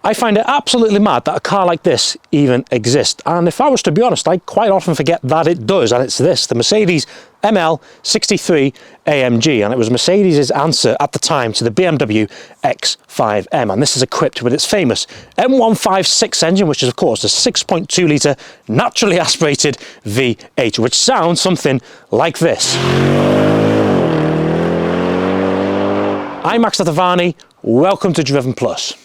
I find it absolutely mad that a car like this even exists. And if I was to be honest, I quite often forget that it does. And it's this, the Mercedes ML63 AMG. And it was Mercedes' answer at the time to the BMW X5M. And this is equipped with its famous M156 engine, which is of course a 6.2 litre naturally aspirated V8, which sounds something like this. I'm Max Latavani, welcome to Driven Plus.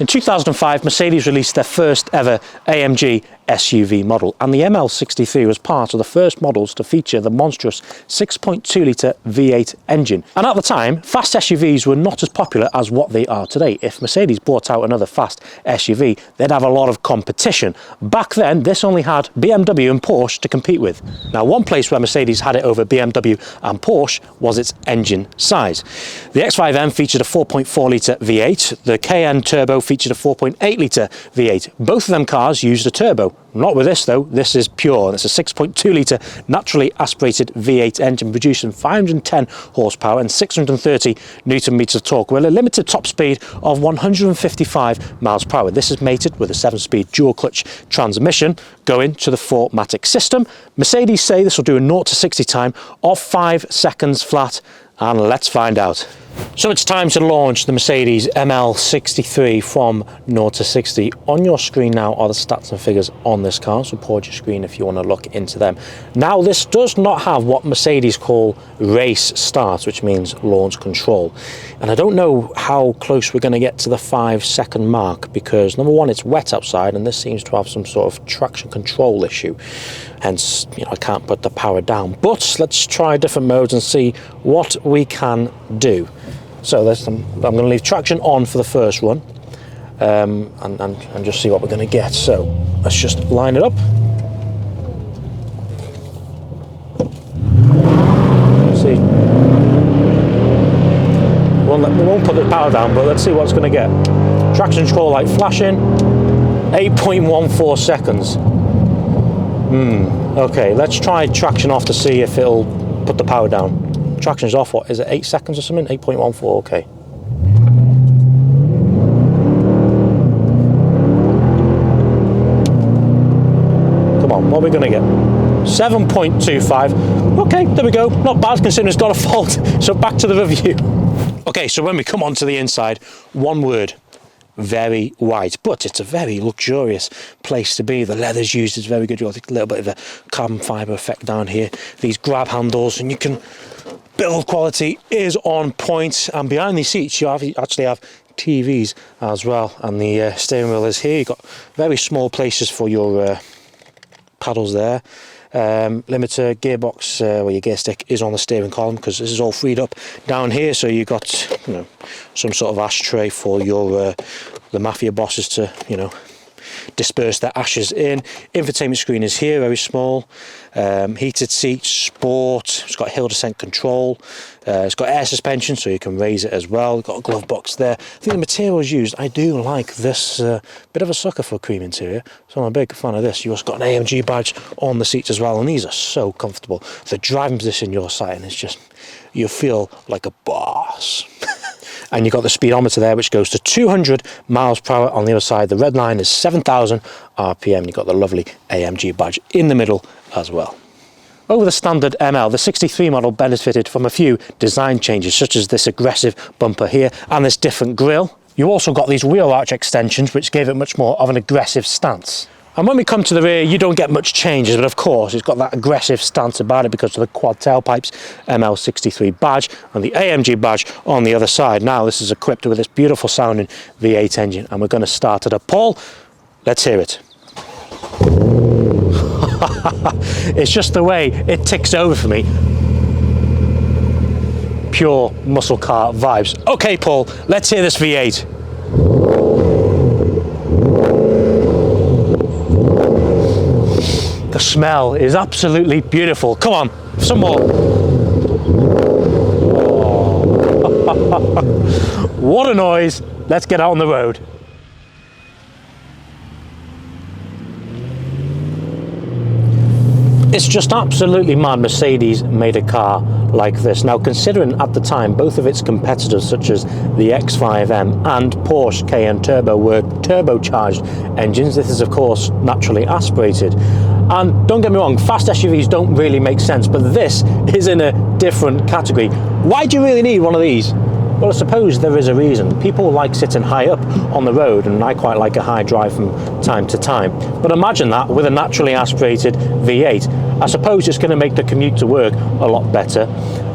In 2005, Mercedes released their first ever AMG SUV model, and the ML63 was part of the first models to feature the monstrous 6.2 litre V8 engine. And at the time, fast SUVs were not as popular as what they are today. If Mercedes brought out another fast SUV, they'd have a lot of competition. Back then, this only had BMW and Porsche to compete with. Now, one place where Mercedes had it over BMW and Porsche was its engine size. The X5M featured a 4.4 litre V8, the Cayenne Turbo featured a 4.8 litre V8. Both of them cars used a turbo. Not with this though, this is pure. It's a 6.2 litre naturally aspirated V8 engine producing 510 horsepower and 630 Newton meters of torque with a limited top speed of 155 miles per hour. This is mated with a 7-speed dual clutch transmission going to the 4MATIC system. Mercedes say this will do a 0 to 60 time of 5 seconds flat, and let's find out. So it's time to launch the Mercedes ML63 from 0 to 60. On your screen now are the stats and figures on this car, so pause your screen if you want to look into them. Now, this does not have what Mercedes call race start, which means launch control. And I don't know how close we're going to get to the 5-second mark because, number one, it's wet outside and this seems to have some sort of traction control issue. Hence, I can't put the power down. But let's try different modes and see what we can do. So I'm going to leave traction on for the first one and just see what we're going to get. So let's just line it up. See, we won't put the power down, but let's see what it's going to get. Traction control light flashing, 8.14 seconds. Okay, let's try traction off to see if it'll put the power down. Traction's off, what is it, 8 seconds or something? 8.14, okay. Come on, what are we gonna get? 7.25. Okay, there we go. Not bad considering it's got a fault. So back to the review. Okay, so when we come onto the inside, one word. Very white, but it's a very luxurious place to be. The leather's used is very good. You've got a little bit of a carbon fibre effect down here. These grab handles, and you can, build quality is on point. And behind these seats, you actually have TVs as well. And the steering wheel is here. You've got very small places for your paddles there. Limiter, gearbox, where your gear stick is on the steering column because this is all freed up down here. So you've got, some sort of ashtray for your the mafia bosses to, disperse their ashes in. Infotainment screen is here, very small. Heated seats, sport. It's got hill descent control. It's got air suspension, so you can raise it as well. Got a glove box there. I think the materials used, I do like this. Bit of a sucker for a cream interior, so I'm a big fan of this. You also got an AMG badge on the seats as well, and these are so comfortable. The driving position you're sat in is just, you feel like a boss. And you've got the speedometer there, which goes to 200 miles per hour on the other side. The red line is 7,000 RPM. You've got the lovely AMG badge in the middle as well. Over the standard ML, the 63 model benefited from a few design changes, such as this aggressive bumper here and this different grille. You also got these wheel arch extensions, which gave it much more of an aggressive stance. And when we come to the rear, you don't get much changes, but of course it's got that aggressive stance about it because of the quad tailpipes, ML63 badge, and the AMG badge on the other side. Now this is equipped with this beautiful sounding V8 engine, and we're going to start it up. Paul, let's hear it. It's just the way it ticks over for me. Pure muscle car vibes. Okay, Paul, let's hear this V8. The smell is absolutely beautiful. Come on, some more. Oh. What a noise. Let's get out on the road. It's just absolutely mad Mercedes made a car like this. Now, considering at the time both of its competitors such as the X5M and Porsche Cayenne Turbo were turbocharged engines, this is of course naturally aspirated. And don't get me wrong, fast SUVs don't really make sense, but this is in a different category. Why do you really need one of these? Well, I suppose there is a reason. People like sitting high up on the road, and I quite like a high drive from time to time. But imagine that with a naturally aspirated V8. I suppose it's going to make the commute to work a lot better.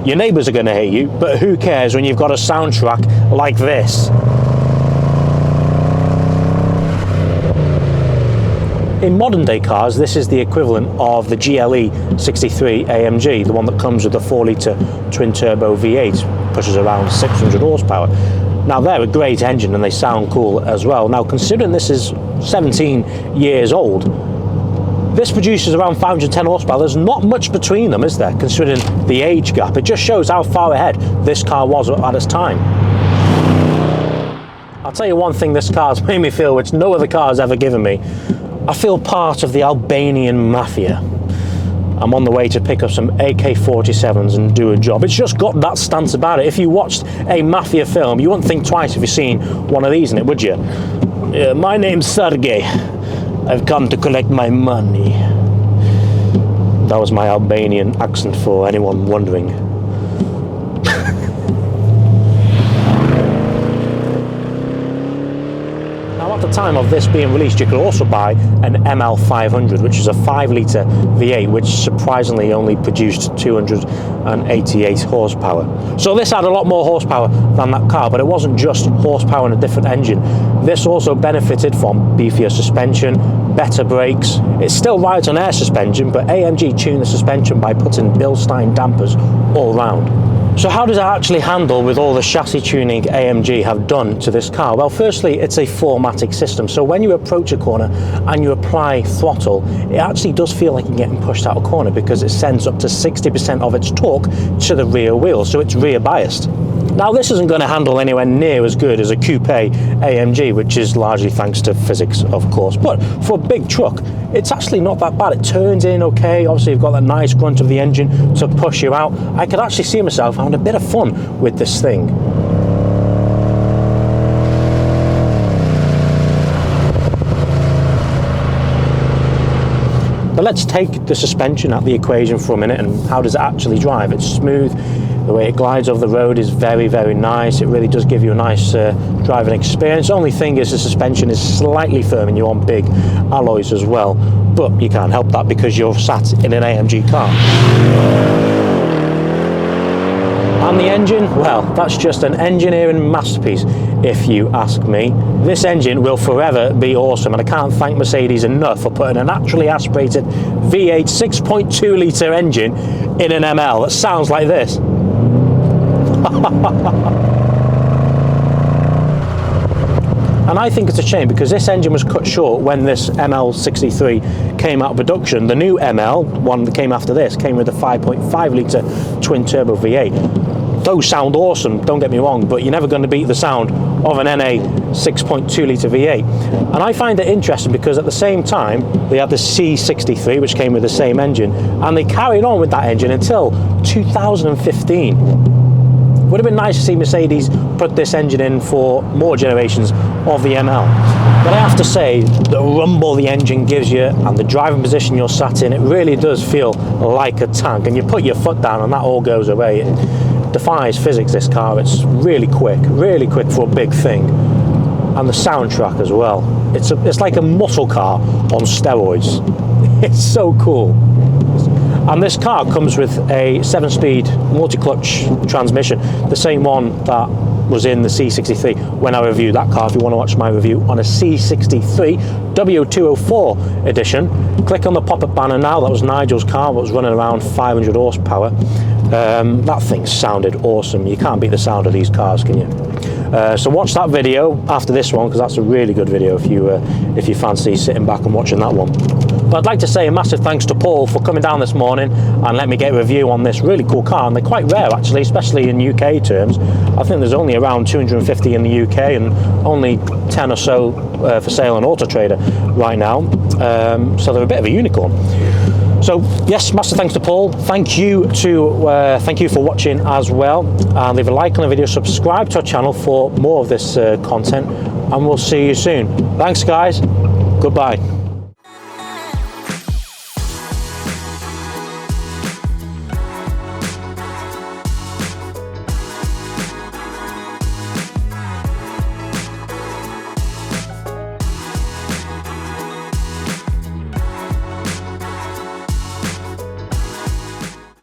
Your neighbours are going to hate you, but who cares when you've got a soundtrack like this? In modern day cars, this is the equivalent of the GLE63 AMG, the one that comes with a 4-litre twin-turbo V8, pushes around 600 horsepower. Now, they're a great engine and they sound cool as well. Now, considering this is 17 years old, this produces around 510 horsepower. There's not much between them, is there, considering the age gap? It just shows how far ahead this car was at its time. I'll tell you one thing this car's made me feel, which no other car has ever given me. I feel part of the Albanian mafia. I'm on the way to pick up some AK-47s and do a job. It's just got that stance about it. If you watched a mafia film, you wouldn't think twice if you've seen one of these in it, would you? My name's Sergey. I've come to collect my money. That was my Albanian accent for anyone wondering. At the time of this being released, you could also buy an ML500, which is a 5-litre V8, which surprisingly only produced 288 horsepower. So this had a lot more horsepower than that car, but it wasn't just horsepower and a different engine. This also benefited from beefier suspension, better brakes. It still rides on air suspension, but AMG tuned the suspension by putting Bilstein dampers all round. So how does it actually handle with all the chassis tuning AMG have done to this car? Well, firstly, it's a 4-matic system. So when you approach a corner and you apply throttle, it actually does feel like you're getting pushed out of a corner because it sends up to 60% of its torque to the rear wheel. So it's rear biased. Now, this isn't going to handle anywhere near as good as a coupe AMG, which is largely thanks to physics, of course. But for a big truck, it's actually not that bad. It turns in okay. Obviously, you've got that nice grunt of the engine to push you out. I could actually see myself having a bit of fun with this thing. But let's take the suspension out of the equation for a minute, and how does it actually drive? It's smooth. The way it glides over the road is very, very nice. It really does give you a nice driving experience. Only thing is the suspension is slightly firm and you're on big alloys as well. But you can't help that because you're sat in an AMG car. And the engine, well, that's just an engineering masterpiece, if you ask me. This engine will forever be awesome, and I can't thank Mercedes enough for putting a naturally aspirated V8 6.2 litre engine in an ML that sounds like this. And I think it's a shame because this engine was cut short when this ML63 came out of production. The new ML, one that came after this, came with a 5.5 litre twin turbo V8. Those sound awesome, don't get me wrong, but you're never going to beat the sound of an NA 6.2 litre V8. And I find it interesting because at the same time they had the C63, which came with the same engine, and they carried on with that engine until 2015. Would have been nice to see Mercedes put this engine in for more generations of the ML. But I have to say, the rumble the engine gives you and the driving position you're sat in, it really does feel like a tank. And you put your foot down and that all goes away. It defies physics, this car. It's really quick for a big thing. And the soundtrack as well. It's like a muscle car on steroids. It's so cool. And this car comes with a 7-speed multi-clutch transmission, the same one that was in the C63 when I reviewed that car. If you want to watch my review on a C63 W204 edition, click on the pop-up banner now. That was Nigel's car, that was running around 500 horsepower. That thing sounded awesome. You can't beat the sound of these cars, can you? So watch that video after this one, because that's a really good video if you fancy sitting back and watching that one. But I'd like to say a massive thanks to Paul for coming down this morning and let me get a review on this really cool car. And they're quite rare actually, especially in UK terms. I think there's only around 250 in the UK and only 10 or so for sale on Auto Trader right now. So they're a bit of a unicorn. So yes, massive thanks to Paul. Thank you for watching as well. And leave a like on the video, subscribe to our channel for more of this content, and we'll see you soon. Thanks guys, goodbye.